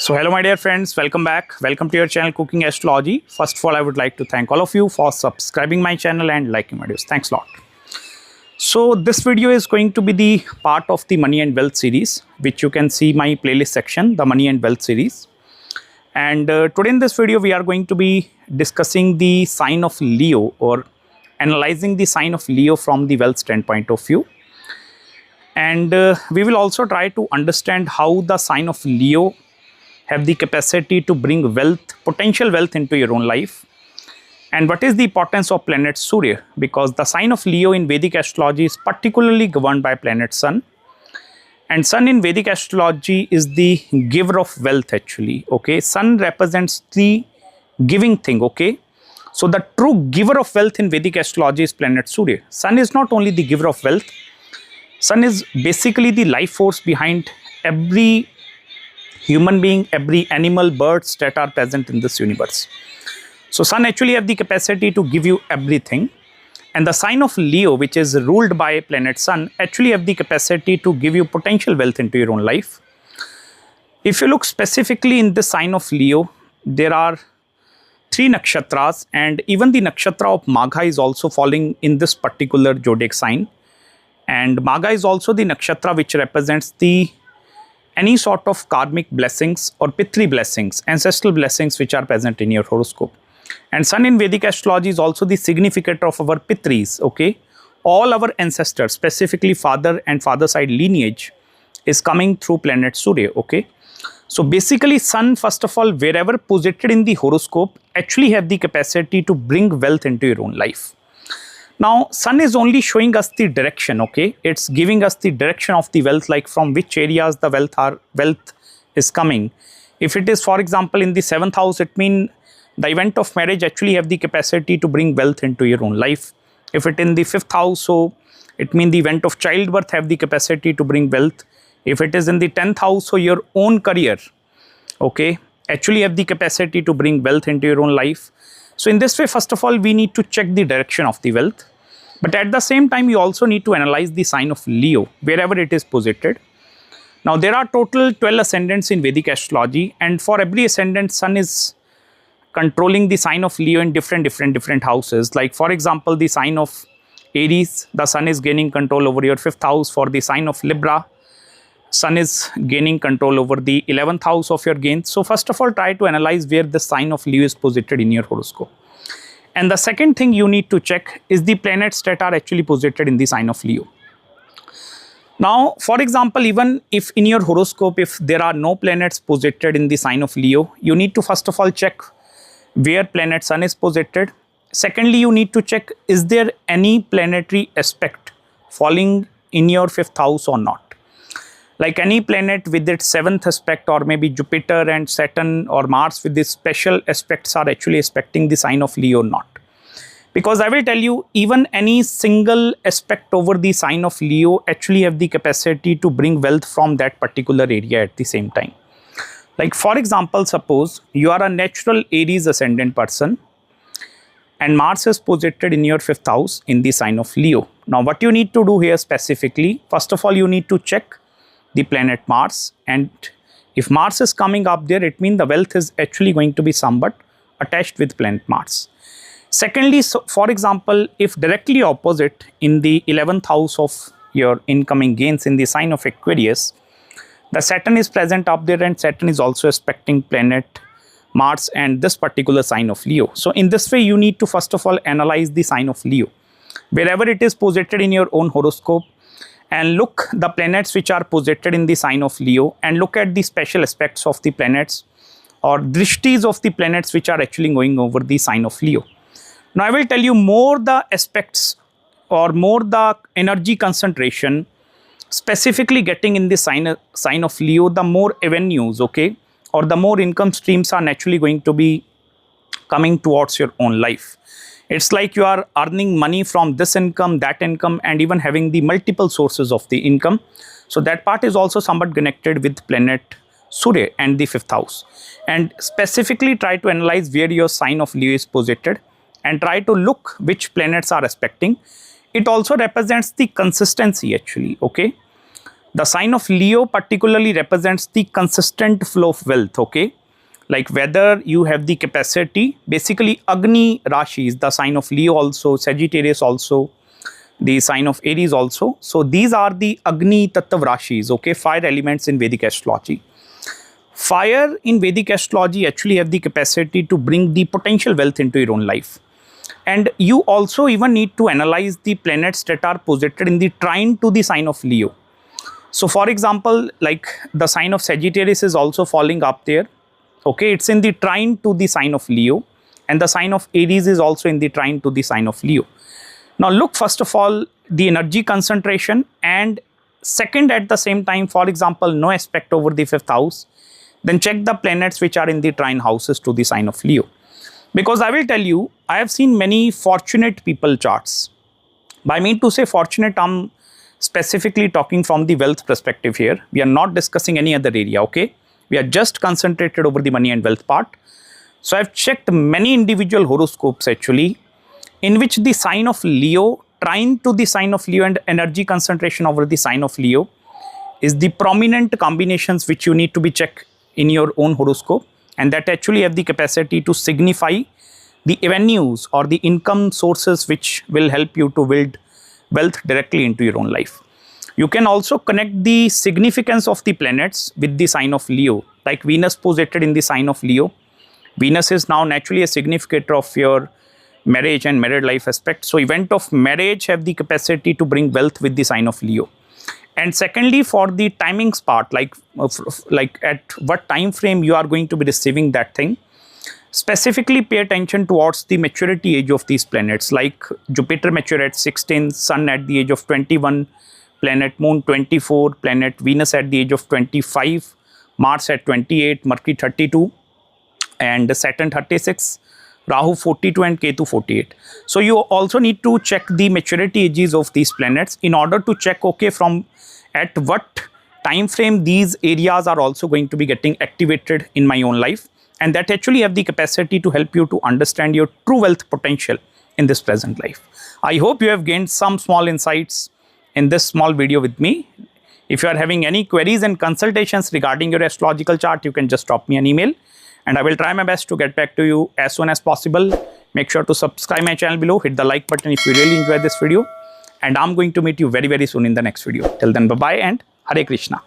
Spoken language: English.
So hello my dear friends, welcome back. Welcome to your channel Cooking Astrology. First of all, I would like to thank all of you for subscribing my channel and liking videos. Thanks a lot. So this video is going to be the part of the Money and Wealth series, which you can see my playlist section, the Money and Wealth series. And today in this video, we are going to be discussing the sign of Leo or analyzing the sign of Leo from the wealth standpoint of view. And we will also try to understand how the sign of Leo have the capacity to bring wealth, potential wealth into your own life. And what is the importance of planet Surya? Because the sign of Leo in Vedic Astrology is particularly governed by planet Sun. And Sun in Vedic Astrology is the giver of wealth actually, okay. Sun represents the giving thing, okay. So the true giver of wealth in Vedic Astrology is planet Surya. Sun is not only the giver of wealth, Sun is basically the life force behind every human being, every animal, birds that are present in this universe. So Sun actually have the capacity to give you everything. And the sign of Leo, which is ruled by planet Sun, actually have the capacity to give you potential wealth into your own life. If you look specifically in the sign of Leo, there are 3 nakshatras, and even the nakshatra of Magha is also falling in this particular zodiac sign. And Magha is also the nakshatra which represents the any sort of karmic blessings or pitri blessings, ancestral blessings which are present in your horoscope. And Sun in Vedic Astrology is also the significator of our pitris, okay. All our ancestors, specifically father and father side lineage, is coming through planet Surya, okay. So basically Sun, first of all, wherever posited in the horoscope, actually have the capacity to bring wealth into your own life. Now, Sun is only showing us the direction, okay. It's giving us the direction of the wealth, like from which areas the wealth is coming. If it is, for example, in the 7th house, it means the event of marriage actually have the capacity to bring wealth into your own life. If it in the 5th house, so it means the event of childbirth have the capacity to bring wealth. If it is in the 10th house, so your own career, okay, actually have the capacity to bring wealth into your own life. So in this way, first of all, we need to check the direction of the wealth. But at the same time, you also need to analyze the sign of Leo, wherever it is posited. Now, there are total 12 ascendants in Vedic Astrology, and for every ascendant, Sun is controlling the sign of Leo in different houses. Like, for example, the sign of Aries, the Sun is gaining control over your 5th house. For the sign of Libra, Sun is gaining control over the 11th house of your gain. So first of all, try to analyze where the sign of Leo is posited in your horoscope. And the second thing you need to check is the planets that are actually posited in the sign of Leo. Now, for example, even if in your horoscope, if there are no planets posited in the sign of Leo, you need to first of all check where planet Sun is posited. Secondly, you need to check, is there any planetary aspect falling in your 5th house or not? Like any planet with its 7th aspect, or maybe Jupiter and Saturn or Mars with these special aspects are actually aspecting the sign of Leo or not. Because I will tell you, even any single aspect over the sign of Leo actually have the capacity to bring wealth from that particular area at the same time. Like for example, suppose you are a natural Aries ascendant person and Mars is posited in your 5th house in the sign of Leo. Now what you need to do here specifically, first of all, you need to check the planet Mars, and if Mars is coming up there, it means the wealth is actually going to be somewhat attached with planet Mars. Secondly, so for example, if directly opposite in the 11th house of your incoming gains in the sign of Aquarius, the Saturn is present up there, and Saturn is also aspecting planet Mars and this particular sign of Leo. So in this way, you need to first of all analyze the sign of Leo, wherever it is posited in your own horoscope, and look the planets which are posited in the sign of Leo, and look at the special aspects of the planets or drishtis of the planets which are actually going over the sign of Leo. Now I will tell you, more the aspects or more the energy concentration specifically getting in the sign of Leo, the more avenues, okay, or the more income streams are naturally going to be coming towards your own life. It's like you are earning money from this income, that income, and even having the multiple sources of the income. So that part is also somewhat connected with planet Surya and the 5th house. And specifically try to analyze where your sign of Leo is posited and try to look which planets are aspecting. It also represents the consistency actually, okay. The sign of Leo particularly represents the consistent flow of wealth, okay? Like whether you have the capacity, basically Agni Rashi is the sign of Leo also, Sagittarius also, the sign of Aries also. So these are the Agni Tattav Rashis, okay, fire elements in Vedic astrology. Fire in Vedic astrology actually have the capacity to bring the potential wealth into your own life. And you also even need to analyze the planets that are posited in the trine to the sign of Leo. So for example, like the sign of Sagittarius is also falling up there. Okay, it's in the trine to the sign of Leo, and the sign of Aries is also in the trine to the sign of Leo. Now look, first of all, the energy concentration, and second, at the same time, for example, no aspect over the 5th house, then check the planets which are in the trine houses to the sign of Leo. Because I will tell you, I have seen many fortunate people charts. By mean to say fortunate, I'm specifically talking from the wealth perspective here. We are not discussing any other area, okay? We are just concentrated over the money and wealth part. So I've checked many individual horoscopes actually, in which the sign of Leo, trine to the sign of Leo and energy concentration over the sign of Leo is the prominent combinations which you need to be checked in your own horoscope, and that actually have the capacity to signify the avenues or the income sources which will help you to build wealth directly into your own life. You can also connect the significance of the planets with the sign of Leo, like Venus posited in the sign of Leo. Venus is now naturally a significator of your marriage and married life aspect. So event of marriage have the capacity to bring wealth with the sign of Leo. And secondly, for the timings part, like at what time frame you are going to be receiving that thing, specifically pay attention towards the maturity age of these planets, like Jupiter mature at 16, Sun at the age of 21, planet Moon 24, planet Venus at the age of 25, Mars at 28, Mercury 32, and Saturn 36, Rahu 42 and Ketu 48. So you also need to check the maturity ages of these planets in order to check, okay, from at what time frame these areas are also going to be getting activated in my own life, and that actually have the capacity to help you to understand your true wealth potential in this present life. I hope you have gained some small insights in this small video with me. If you are having any queries and consultations regarding your astrological chart, you can just drop me an email and I will try my best to get back to you as soon as possible. Make sure to subscribe my channel below, hit the like button if you really enjoyed this video, and I'm going to meet you very, very soon in the next video. Till then, bye-bye and Hare Krishna.